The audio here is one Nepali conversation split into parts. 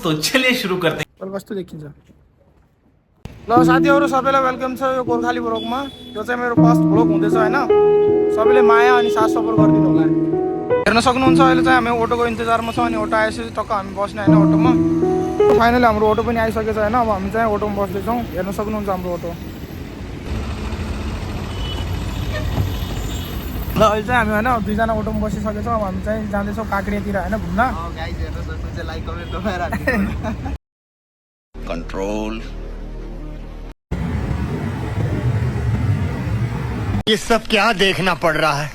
तो चलिए शुरू करते हैं। कस्तो देखिन्छ ल साथीहरु सबैलाई वेलकम छ यो गोर्खाली ब्लगमा। यो चाहिँ मेरो फर्स्ट ब्लग हुँदैछ हैन। सबैले माया अनि साथ सपोर्ट गरिदिनु होला। हेर्न सक्नुहुन्छ अहिले चाहिँ हामी अटोको इन्तजारमा छौं अनि अटो आएपछि टक्क हामी बस्ने हैन अटोमा। फाइनली हाम्रो अटो पनि आइसकेको छ हैन। अब हामी चाहिँ अटोमा बस्दै छौं। हेर्न सक्नुहुन्छ हाम्रो अटो। ल अहिले चाहिँ हामी हैन दुईजना अटोमा बसिसकेको छौं। अब हामी चाहिँ जाँदैछौं काँक्रेतिर हैन घुम्न। गाइस हेर्न सक्नुहुन्छ लाइक कमेन्ट दबाएर राख्नु कंट्रोल। ये सब क्या देखना पड़ रहा है?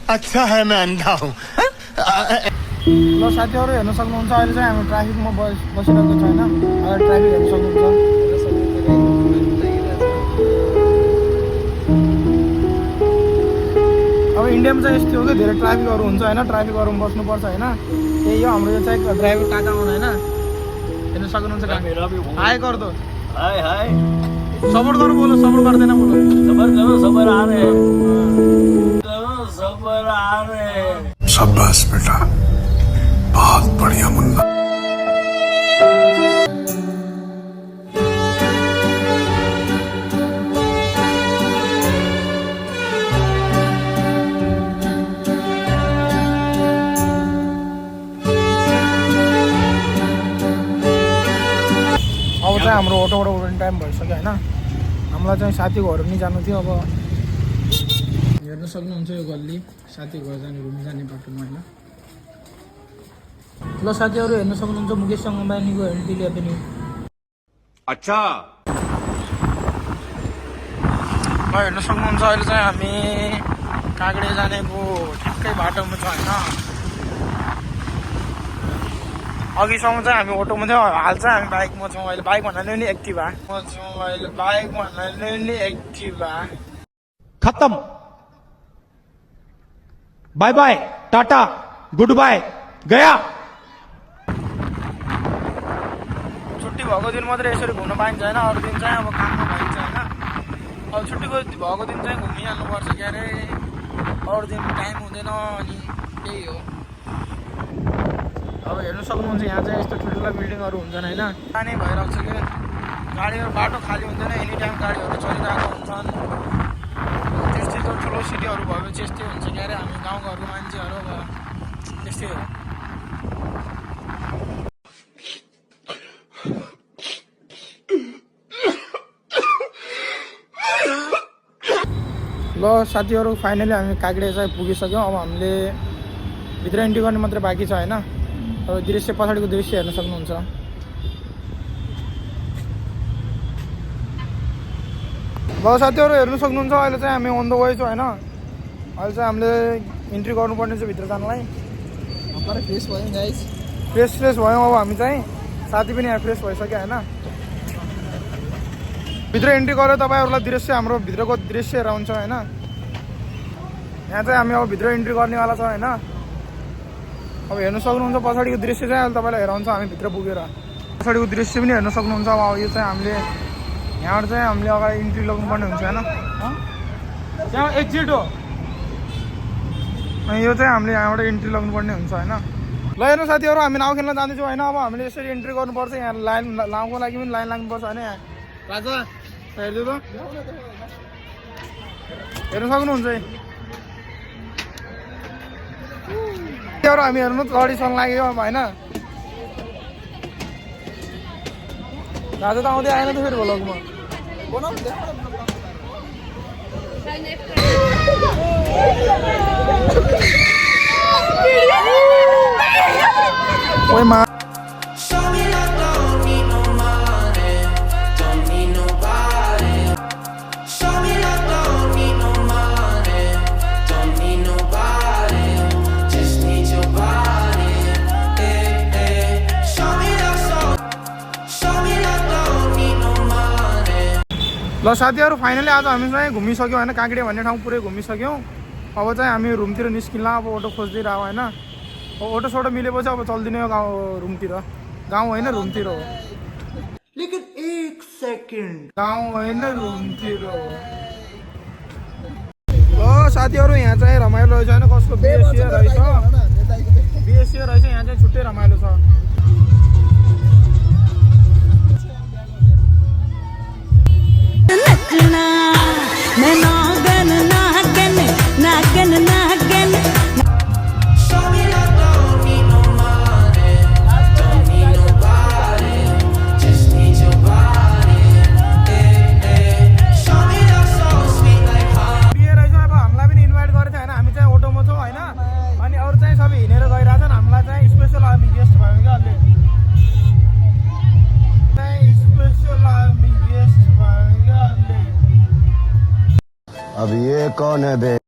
अच्छा है मैं अंधा हूँ। ल साथीहरु हेर्न सक्नुहुन्छ अहिले चाहिँ हामी ट्राफिकमा बसिरहेको छ हैन। अहिले ट्राफिक हेर्न सक्नुहुन्छ। अब इन्डियामा चाहिँ यस्तो हो कि धेरै ट्राफिकहरु हुन्छ हैन। ट्राफिकहरुमा बस्नुपर्छ हैन। त्यही हो हाम्रो यो चाहिँ ड्राइभर काका हुन हैन। हेर्न सक्नुहुन्छ काका। हाय कर दो। हाय हाय। सपोर्ट करो बोलो, सपोर्ट करते ना बोलो। सबर करो, सबर आ रहे हैं। करो, सबर आ रहे हैं। शाबाश बेटा, बहुत बढ़िया मुन्ना। अब चाहिँ हाम्रो अटोबाट उड्ने टाइम भइसक्यो हैन। हामीलाई चाहिँ साथीको घर पनि जानु थियो। अब हेर्न सक्नुहुन्छ यो गल्ली साथीको घर जाने घुम्न जाने बाटोमा हैन। ल साथीहरु हेर्न सक्नुहुन्छ मुकेश अम्बानीको एन्ट्रीले पनि। अच्छा ल हेर्न सक्नुहुन्छ अहिले चाहिँ हामी काँक्रे जानेको ठिकै बाटोमा छ हैन। अघिसम्म चाहिँ हामी अटोमा थियौँ, हाल चाहिँ हामी बाइकमा छौँ। अहिले बाइक भन्नाले नि एक्टिभा म छौँ। अहिले बाइक भन्नाले नि एक्टिभा। खत्म, bye bye, tata, good bye, गया। छुट्टी भएको दिन मात्रै यसरी घुम्न पाइन्छ होइन। अरू दिन चाहिँ अब काममा भइन्छ होइन। अब छुट्टीको भएको दिन चाहिँ घुमिहाल्नुपर्छ के अरे। अरू दिन टाइम हुँदैन अनि त्यही हो। अब हेर्नु सक्नुहुन्छ यहाँ चाहिँ यस्तो ठुल्ठुला बिल्डिङहरू हुन्छन् होइन। जाने भइरहेको छ क्या गाडीहरू। बाटो खाली हुँदैन, एनी टाइम गाडीहरू चलिरहेको हुन्छन्। त्यस्तै त ठुलो सिटीहरू भएपछि यस्तै हुन्छ क्या अरे। हामी गाउँघरको मान्छेहरू अब त्यस्तै हो। ल साथीहरू फाइनली हामी काँक्रे चाहिँ पुगिसक्यौँ। अब हामीले भित्र इन्ट्री गर्ने मात्रै बाँकी छ होइन। अब दृश्य पछाडिको दृश्य हेर्न सक्नुहुन्छ। ल साथीहरू हेर्नु सक्नुहुन्छ अहिले चाहिँ हामी अन द वे छौँ होइन। अहिले चाहिँ हामीले इन्ट्री गर्नुपर्ने छ भित्र जानलाई। हमारा फ्रेस भयो गाइस। फ्रेस भयौँ अब हामी चाहिँ। साथी पनि यहाँ फ्रेस भइसक्यो होइन। भित्र इन्ट्री गरेर तपाईँहरूलाई दृश्य हाम्रो भित्रको दृश्य हेराउँछ होइन। यहाँ चाहिँ हामी अब भित्र इन्ट्री गर्नेवाला छ होइन। अब हेर्नु सक्नुहुन्छ पछाडिको दृश्य चाहिँ अहिले तपाईँलाई हेराउँछ हामी भित्र पुगेर। पछाडिको दृश्य पनि हेर्न सक्नुहुन्छ। अब यो चाहिँ हामीले यहाँबाट चाहिँ हामीले अगाडि इन्ट्री लाग्नुपर्ने हुन्छ होइन। त्यहाँ एक्जिट हो। अनि यो चाहिँ हामीले यहाँबाट इन्ट्री लाग्नुपर्ने हुन्छ होइन। ल हेर्नु साथीहरू हामी नाउ खेल्न जाँदैछौँ होइन। अब हामीले यसरी इन्ट्री गर्नुपर्छ। यहाँ लाइन नाउको लागि पनि लाइन लाग्नुपर्छ होइन। यहाँ राजा हेरिदिनु त हेर्नु सक्नुहुन्छ है। हामी हेर्नु गाडी सँग लाग्यो अब होइन। राजा त आउँदै आएन त फेरि भ्लगमा। ल साथीहरू फाइनली आज हामी चाहिँ घुमिसक्यौँ होइन। काँक्रे भन्ने ठाउँ पुरै घुमिसक्यौँ। अब चाहिँ हामी रुमतिर निस्किन्ला। अब अटो खोज्दै रह्यो होइन। अटो सोटो मिलेपछि अब चल्दिने हो गाउँ रुमतिर। गाउँ होइन रुमतिर हो। लेकिन एक सेकेन्ड, गाउँ होइन रुमतिर हो। साथीहरु यहाँ चाहिँ रमाइलो रहेछ हैन कस्तो बिएससी रहेछ यहाँ चाहिँ छुट्टै रमाइलो छ। कौन है बे